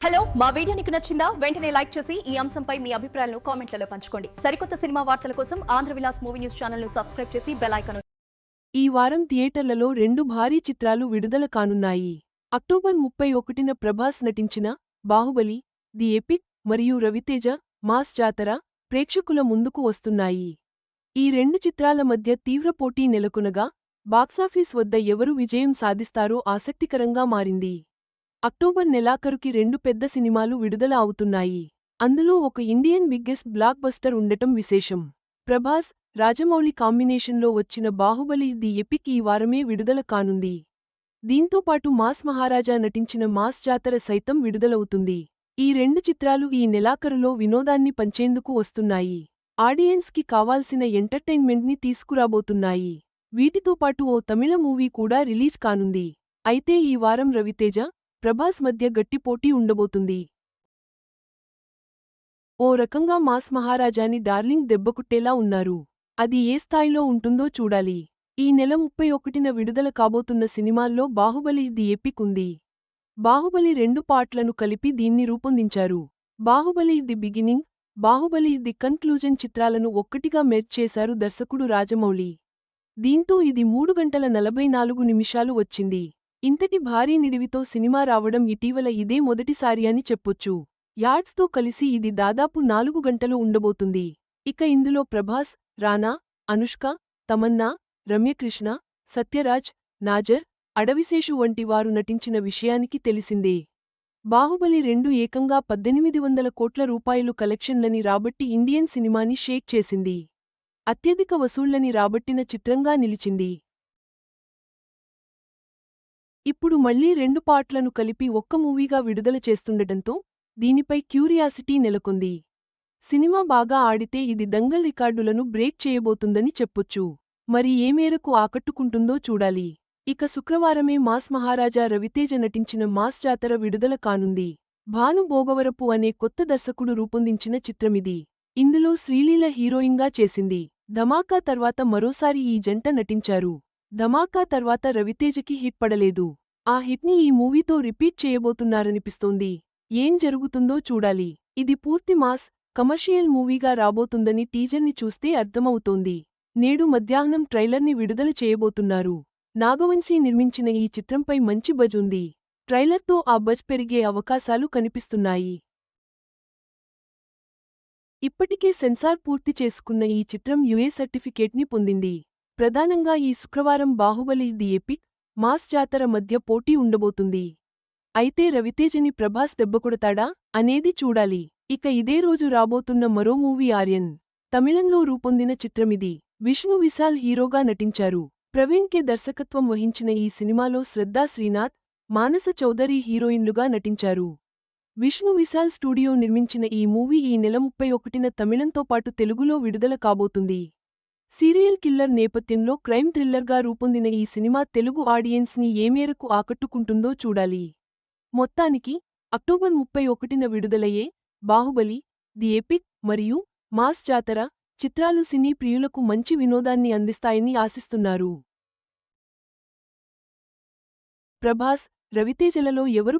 Hello మా video నీకు నచ్చిందా వెంటనే లైక్ చేసి ఈ అంశంపై మీ అభిప్రాయాలను కామెంట్లలో పంచుకోండి. సరికొత్త సినిమా వార్తల కోసం Andhra Vilas movie news channel ను సబ్స్క్రైబ్ చేసి బెల్ ఐకాన్ ఈ వారం థియేటర్లలో 2 భారీ చిత్రాలు విడుదల కానున్నాయి. అక్టోబర్ 31న ప్రభాస్ నటించిన బాహుబలి, ది ఎపిక్ మరియు రవితేజ మాస్ జాతర ప్రేక్షకుల ముందుకు వస్తున్నాయి. ఈ 2 చిత్రాల మధ్య తీవ్ర పోటీ నెలకొనగా బాక్సాఫీస్ వద్ద ఎవరు విజయం సాధిస్తారో ఆసక్తికరంగా మారింది. అక్టోబర్ నెలాఖరుకి 2 పెద్ద సినిమాలు విడుదల అవుతున్నాయి. అందులో ఒక ఇండియన్ బిగ్గెస్ట్ బ్లాక్ బస్టర్ ఉండటం విశేషం. ప్రభాస్, రాజమౌళి కాంబినేషన్లో వచ్చిన బాహుబలి ది ఎపిక్ ఈ వారమే విడుదల కానుంది. దీంతో పాటు మాస్ మహారాజా నటించిన మాస్ జాతర సైతం విడుదలవుతుంది. ఈ 2 చిత్రాలు ఈ నెలాఖరులో వినోదాన్ని పంచేందుకు వస్తున్నాయి. ఆడియన్స్కి కావాల్సిన ఎంటర్టైన్మెంట్ని తీసుకురాబోతున్నాయి. వీటితో పాటు ఓ తమిళ మూవీ కూడా రిలీజ్ కానుంది. అయితే ఈ వారం రవితేజ, ప్రభాస్ మధ్య గట్టి పోటీ ఉండబోతుంది. ఓ రకంగా మాస్ మహారాజాని డార్లింగ్ దెబ్బకుట్టేలా ఉన్నారు. అది ఏ స్థాయిలో ఉంటుందో చూడాలి. ఈ నెల 31న విడుదల కాబోతున్న సినిమాల్లో బాహుబలి ది ఎపిక్ ఉంది. బాహుబలి 2 పార్ట్లను కలిపి దీన్ని రూపొందించారు. Baahubali the beginning, Baahubali the conclusion చిత్రాలను ఒక్కటిగా మెర్జ్ చేశారు దర్శకుడు రాజమౌళి. దీంతో ఇది 3 గంటల 44 నిమిషాలు వచ్చింది. ఇంతటి భారీ నిడివితో సినిమా రావడం ఇటీవల ఇదే మొదటిసారి అని చెప్పొచ్చు. యాడ్స్తో కలిసి ఇది దాదాపు 4 గంటలు ఉండబోతుంది. ఇక ఇందులో ప్రభాస్, రానా, అనుష్క, తమన్నా, రమ్యకృష్ణ, సత్యరాజ్, నాజర్, అడవిశేషు వంటి వారు నటించిన విషయానికి తెలిసిందే. బాహుబలి 2 ఏకంగా 1800 కోట్ల రూపాయలు కలెక్షన్లని రాబట్టి ఇండియన్ సినిమాని షేక్ చేసింది. అత్యధిక వసూళ్లని రాబట్టిన చిత్రంగా నిలిచింది. ఇప్పుడు మళ్లీ 2 పార్ట్లను కలిపి ఒక్క మూవీగా విడుదల చేస్తుండటంతో దీనిపై క్యూరియాసిటీ నెలకొంది. సినిమా బాగా ఆడితే ఇది దంగల్ రికార్డులను బ్రేక్ చేయబోతుందని చెప్పొచ్చు. మరి ఏ మేరకు ఆకట్టుకుంటుందో చూడాలి. ఇక శుక్రవారమే మాస్ మహారాజా రవితేజ నటించిన మాస్ జాతర విడుదల కానుంది. భాను భోగవరపు అనే కొత్త దర్శకుడు రూపొందించిన చిత్రమిది. ఇందులో శ్రీలీల హీరోయిన్గా చేసింది. ధమాకా తర్వాత మరోసారి ఈ జంట నటించారు. ధమాకా తర్వాత రవితేజకి హిట్ పడలేదు. ఆ హిట్ని ఈ మూవీతో రిపీట్ చేయబోతున్నారనిపిస్తోంది. ఏం జరుగుతుందో చూడాలి. ఇది పూర్తి మాస్, కమర్షియల్ మూవీగా రాబోతుందని టీజర్ని చూస్తే అర్థమవుతోంది. నేడు మధ్యాహ్నం ట్రైలర్ని విడుదల చేయబోతున్నారు. నాగవంశీ నిర్మించిన ఈ చిత్రంపై మంచి బజ్ ఉంది. ట్రైలర్తో ఆ బజ్ పెరిగే అవకాశాలు కనిపిస్తున్నాయి. ఇప్పటికే సెన్సార్ పూర్తి చేసుకున్న ఈ చిత్రం యుఏ సర్టిఫికేట్ని పొందింది. ప్రధానంగా ఈ శుక్రవారం బాహుబలి ది ఎపిక్, మాస్ జాతర మధ్య పోటీ ఉండబోతుంది. అయితే రవితేజని ప్రభాస్ దెబ్బకొడతాడా అనేది చూడాలి. ఇక ఇదే రోజు రాబోతున్న మరో మూవీ ఆర్యన్. తమిళంలో రూపొందిన చిత్రమిది. విష్ణు విశాల్ హీరోగా నటించారు. ప్రవీణ్ కే దర్శకత్వం వహించిన ఈ సినిమాలో శ్రద్ధా శ్రీనాథ్, మానస చౌదరి హీరోయిన్లుగా నటించారు. విష్ణు విశాల్ స్టూడియో నిర్మించిన ఈ మూవీ ఈ నెల 31న తమిళంతో పాటు తెలుగులో విడుదల కాబోతుంది. సీరియల్ కిల్లర్ నేపథ్యంలో క్రైమ్ థ్రిల్లర్గా రూపొందిన ఈ సినిమా తెలుగు ఆడియన్స్ని ఏ మేరకు ఆకట్టుకుంటుందో చూడాలి. మొత్తానికి అక్టోబర్ 31న విడుదలయ్యే బాహుబలి, ది ఎపిక్ మరియు మాస్ జాతర చిత్రాలు సినీ ప్రియులకు మంచి వినోదాన్ని అందిస్తాయని ఆశిస్తున్నారు. ప్రభాస్, రవితేజలలో ఎవరు